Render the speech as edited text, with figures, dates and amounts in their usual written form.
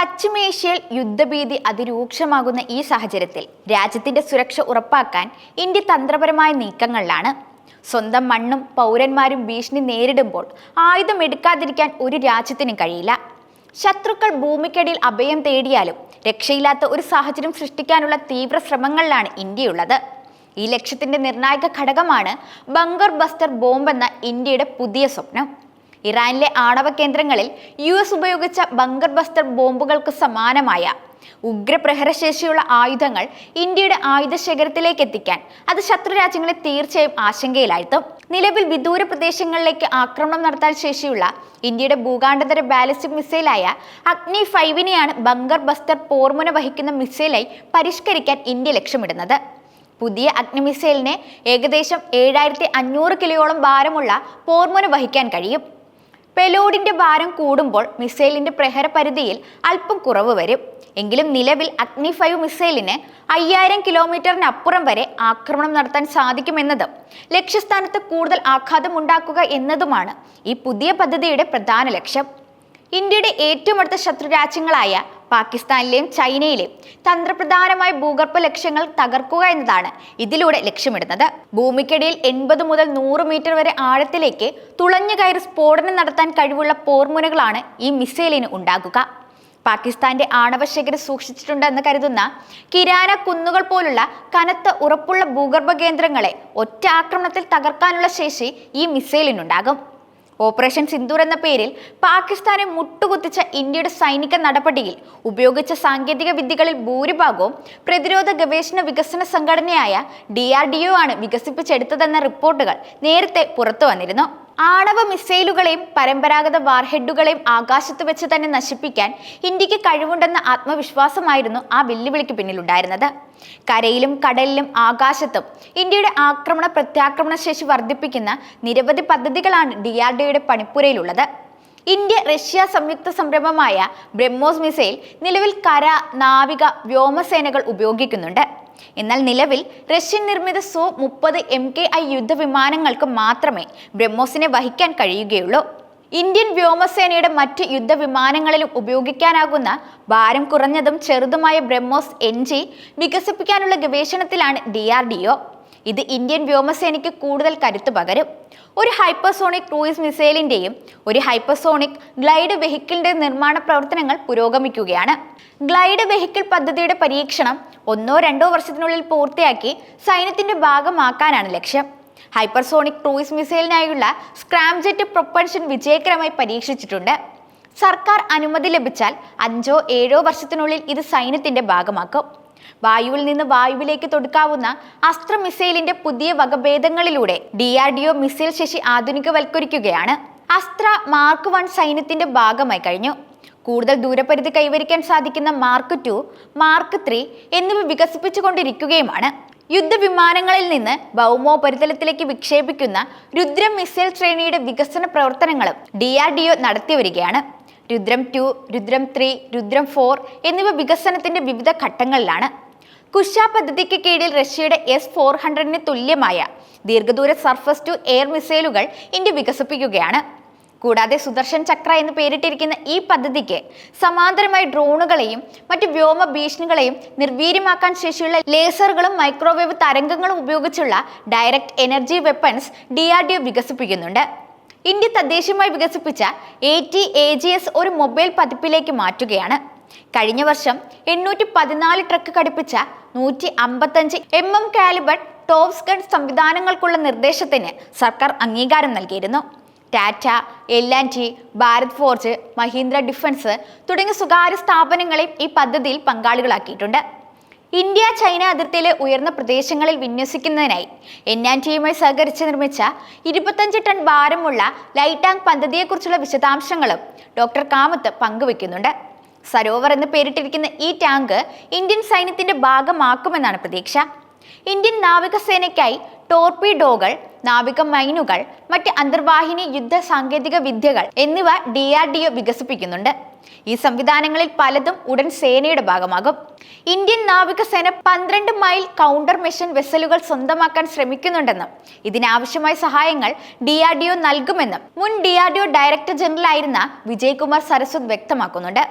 പശ്ചിമേഷ്യയിൽ യുദ്ധഭീതി അതിരൂക്ഷമാകുന്ന ഈ സാഹചര്യത്തിൽ രാജ്യത്തിന്റെ സുരക്ഷ ഉറപ്പാക്കാൻ ഇന്ത്യ തന്ത്രപരമായ നീക്കങ്ങളിലാണ്. സ്വന്തം മണ്ണും പൗരന്മാരും ഭീഷണി നേരിടുമ്പോൾ ആയുധം എടുക്കാതിരിക്കാൻ ഒരു രാജ്യത്തിനും കഴിയില്ല. ശത്രുക്കൾ ഭൂമിക്കടിയിൽ അഭയം തേടിയാലും രക്ഷയില്ലാത്ത ഒരു സാഹചര്യം സൃഷ്ടിക്കാനുള്ള തീവ്ര ശ്രമങ്ങളിലാണ് ഇന്ത്യയുള്ളത്. ഈ ലക്ഷ്യത്തിന്റെ നിർണായക ഘടകമാണ് ബങ്കർ ബസ്റ്റർ ബോംബ് എന്ന ഇന്ത്യയുടെ പുതിയ സ്വപ്നം. ഇറാനിലെ ആണവ കേന്ദ്രങ്ങളിൽ US ഉപയോഗിച്ച ബങ്കർ ബസ്റ്റർ ബോംബുകൾക്ക് സമാനമായ ഉഗ്രപ്രഹരശേഷിയുള്ള ആയുധങ്ങൾ ഇന്ത്യയുടെ ആയുധ ശേഖരത്തിലേക്ക് എത്തിക്കാൻ അത് ശത്രു രാജ്യങ്ങളെ തീർച്ചയായും ആശങ്കയിലാഴ്ത്തും. നിലവിൽ വിദൂര പ്രദേശങ്ങളിലേക്ക് ആക്രമണം നടത്താൻ ശേഷിയുള്ള ഇന്ത്യയുടെ ഭൂഖണ്ഡതര ബാലിസ്റ്റിക് മിസൈലായ അഗ്നി 5-നെയാണ് ബങ്കർ ബസ്റ്റർ പോർമുന വഹിക്കുന്ന മിസൈലായി പരിഷ്കരിക്കാൻ ഇന്ത്യ ലക്ഷ്യമിടുന്നത്. പുതിയ അഗ്നി മിസൈലിന് ഏകദേശം 7500 കിലോയോളം ഭാരമുള്ള പോർമുന വഹിക്കാൻ കഴിയും. പെലോഡിന്റെ ഭാരം കൂടുമ്പോൾ മിസൈലിന്റെ പ്രഹര പരിധിയിൽ അല്പം കുറവ് വരും. എങ്കിലും നിലവിൽ അഗ്നി 5 മിസൈലിന് 5000 കിലോമീറ്ററിനപ്പുറം വരെ ആക്രമണം നടത്താൻ സാധിക്കുമെന്നതും ലക്ഷ്യസ്ഥാനത്ത് കൂടുതൽ ആഘാതം ഉണ്ടാക്കുക എന്നതുമാണ് ഈ പുതിയ പദ്ധതിയുടെ പ്രധാന ലക്ഷ്യം. ഇന്ത്യയുടെ ഏറ്റവും അടുത്ത ശത്രു രാജ്യങ്ങളായ പാകിസ്ഥാനിലെയും ചൈനയിലെയും തന്ത്രപ്രധാനമായ ഭൂഗർഭ ലക്ഷ്യങ്ങൾ തകർക്കുക എന്നതാണ് ഇതിലൂടെ ലക്ഷ്യമിടുന്നത്. ഭൂമിക്കടിയിൽ 80 മുതൽ 100 മീറ്റർ വരെ ആഴത്തിലേക്ക് തുളഞ്ഞു കയറി സ്ഫോടനം നടത്താൻ കഴിവുള്ള പോർമുനകളാണ് ഈ മിസൈലിന് ഉണ്ടാകുക. പാകിസ്ഥാന്റെ ആണവ ശേഖരം സൂക്ഷിച്ചിട്ടുണ്ടെന്ന് കരുതുന്ന കിരാന കുന്നുകൾ പോലുള്ള കനത്ത ഉറപ്പുള്ള ഭൂഗർഭ കേന്ദ്രങ്ങളെ ഒറ്റ ആക്രമണത്തിൽ തകർക്കാനുള്ള ശേഷി ഈ മിസൈലിനുണ്ടാകും. ഓപ്പറേഷൻ സിന്ദൂർ എന്ന പേരിൽ പാകിസ്ഥാനെ മുട്ടുകുത്തിച്ച ഇന്ത്യയുടെ സൈനിക നടപടിയിൽ ഉപയോഗിച്ച സാങ്കേതിക വിദ്യകളിൽ ഭൂരിഭാഗവും പ്രതിരോധ ഗവേഷണ വികസന സംഘടനയായ DRDO ആണ് വികസിപ്പിച്ചെടുത്തതെന്ന റിപ്പോർട്ടുകൾ നേരത്തെ പുറത്തു വന്നിരുന്നു. ആണവ മിസൈലുകളെയും പരമ്പരാഗത വാർഹെഡുകളെയും ആകാശത്ത് വെച്ച് തന്നെ നശിപ്പിക്കാൻ ഇന്ത്യക്ക് കഴിവുണ്ടെന്ന ആത്മവിശ്വാസമായിരുന്നു ആ വെല്ലുവിളിക്ക് പിന്നിലുണ്ടായിരുന്നത്. കരയിലും കടലിലും ആകാശത്തും ഇന്ത്യയുടെ ആക്രമണ പ്രത്യാക്രമണ ശേഷി വർദ്ധിപ്പിക്കുന്ന നിരവധി പദ്ധതികളാണ് DRDOയുടെ പണിപ്പുരയിലുള്ളത്. ഇന്ത്യ റഷ്യ സംയുക്ത സംരംഭമായ ബ്രഹ്മോസ് മിസൈൽ നിലവിൽ കര, നാവിക, വ്യോമസേനകൾ ഉപയോഗിക്കുന്നുണ്ട്. എന്നാൽ നിലവിൽ റഷ്യൻ നിർമ്മിത Su-30 MKI യുദ്ധവിമാനങ്ങൾക്ക് മാത്രമേ ബ്രഹ്മോസിനെ വഹിക്കാൻ കഴിയുകയുള്ളൂ. ഇന്ത്യൻ വ്യോമസേനയുടെ മറ്റ് യുദ്ധവിമാനങ്ങളിലും ഉപയോഗിക്കാനാകുന്ന ഭാരം കുറഞ്ഞതും ചെറുതുമായ ബ്രഹ്മോസ് NG വികസിപ്പിക്കാനുള്ള ഗവേഷണത്തിലാണ് DRDO. ഇത് ഇന്ത്യൻ വ്യോമസേനയ്ക്ക് കൂടുതൽ കരുത്ത് പകരും. ഒരു ഹൈപ്പർസോണിക് ക്രൂയിസ് മിസൈലിന്റെയും ഒരു ഹൈപ്പർസോണിക് ഗ്ലൈഡ് വെഹിക്കിളിന്റെ നിർമ്മാണ പ്രവർത്തനങ്ങൾ പുരോഗമിക്കുകയാണ്. ഗ്ലൈഡ് വെഹിക്കിൾ പദ്ധതിയുടെ പരീക്ഷണം 1-2 വർഷത്തിനുള്ളിൽ പൂർത്തിയാക്കി സൈന്യത്തിന്റെ ഭാഗമാക്കാനാണ് ലക്ഷ്യം. ഹൈപ്പർസോണിക് ക്രൂയിസ് മിസൈലിനായുള്ള സ്ക്രാംജെറ്റ് പ്രൊപ്പൽഷൻ വിജയകരമായി പരീക്ഷിച്ചിട്ടുണ്ട്. സർക്കാർ അനുമതി ലഭിച്ചാൽ 5-7 വർഷത്തിനുള്ളിൽ ഇത് സൈന്യത്തിന്റെ ഭാഗമാക്കും. വായുവിൽ നിന്ന് വായുവിലേക്ക് തൊടുക്കാവുന്ന അസ്ത്ര മിസൈലിന്റെ പുതിയ വകഭേദങ്ങളിലൂടെ DRDO മിസൈൽ ശേഷി ആധുനികവൽക്കരിക്കുകയാണ്. അസ്ത്ര Mark 1 സൈന്യത്തിന്റെ ഭാഗമായി കഴിഞ്ഞു. കൂടുതൽ ദൂരപരിധി കൈവരിക്കാൻ സാധിക്കുന്ന Mark 2, Mark 3 എന്നിവ വികസിപ്പിച്ചുകൊണ്ടിരിക്കുകയുമാണ്. യുദ്ധവിമാനങ്ങളിൽ നിന്ന് ഭൗമോപരിതലത്തിലേക്ക് വിക്ഷേപിക്കുന്ന രുദ്രം മിസൈൽ ശ്രേണിയുടെ വികസന പ്രവർത്തനങ്ങളും DRDO നടത്തിവരികയാണ്. രുദ്രം 2, രുദ്രം 3, രുദ്രം 4 എന്നിവ വികസനത്തിന്റെ വിവിധ ഘട്ടങ്ങളിലാണ്. കുശ പദ്ധതിക്ക് കീഴിൽ റഷ്യയുടെ S-400-ന് തുല്യമായ ദീർഘദൂര സർഫസ് ടു എയർ മിസൈലുകൾ ഇന്ത്യ വികസിപ്പിക്കുകയാണ്. കൂടാതെ സുദർശൻ ചക്ര എന്ന് പേരിട്ടിരിക്കുന്ന ഈ പദ്ധതിക്ക് സമാന്തരമായി ഡ്രോണുകളെയും മറ്റ് വ്യോമ ഭീഷണികളെയും നിർവീര്യമാക്കാൻ ശേഷിയുള്ള ലേസറുകളും മൈക്രോവേവ് തരംഗങ്ങളും ഉപയോഗിച്ചുള്ള ഡയറക്റ്റ് എനർജി വെപ്പൺസ് DRDO വികസിപ്പിക്കുന്നുണ്ട്. ഇന്ത്യ തദ്ദേശീയമായി വികസിപ്പിച്ച AT-AGS ഒരു മൊബൈൽ പതിപ്പിലേക്ക് മാറ്റുകയാണ്. കഴിഞ്ഞ വർഷം 814 ട്രക്ക് ഘടിപ്പിച്ച 155 mm കാലിബർ ടോപ്സ് ഗൺ സംവിധാനങ്ങൾക്കുള്ള നിർദ്ദേശത്തിന് സർക്കാർ അംഗീകാരം നൽകിയിരുന്നു. Tata, L&T, Bharat forge, Mahindra defence തുടങ്ങിയ സ്വകാര്യ സ്ഥാപനങ്ങളെയും ഈ പദ്ധതിയിൽ പങ്കാളികളാക്കിയിട്ടുണ്ട്. ഇന്ത്യ ചൈന അതിർത്തിയിലെ ഉയർന്ന പ്രദേശങ്ങളിൽ വിന്യസിക്കുന്നതിനായി N&Tയുമായി സഹകരിച്ച് നിർമ്മിച്ച 25 ടൺ ഭാരമുള്ള ലൈറ്റാങ് പദ്ധതിയെക്കുറിച്ചുള്ള വിശദാംശങ്ങളും ഡോക്ടർ കാമത്ത് പങ്കുവെക്കുന്നുണ്ട്. സരോവർ എന്ന് പേരിട്ടിരിക്കുന്ന ഈ ടാങ്ക് ഇന്ത്യൻ സൈന്യത്തിന്റെ ഭാഗമാക്കുമെന്നാണ് പ്രതീക്ഷ. ഇന്ത്യൻ നാവികസേനയ്ക്കായി ടോർപിഡോകൾ, നാവിക മൈനുകൾ, മറ്റ് അന്തർവാഹിനി യുദ്ധ സാങ്കേതിക വിദ്യകൾ എന്നിവ DRDO വികസിപ്പിക്കുന്നുണ്ട്. ഈ സംവിധാനങ്ങളിൽ പലതും ഉടൻ സേനയുടെ ഭാഗമാകും. ഇന്ത്യൻ നാവികസേന 12 മൈൽ കൗണ്ടർ മെഷൻ വെസലുകൾ സ്വന്തമാക്കാൻ ശ്രമിക്കുന്നുണ്ടെന്നും ഇതിനാവശ്യമായ സഹായങ്ങൾ DRDO നൽകുമെന്നും മുൻ DRDO ഡയറക്ടർ ജനറൽ ആയിരുന്ന വിജയകുമാർ സരസ്വത് വ്യക്തമാക്കുന്നുണ്ട്.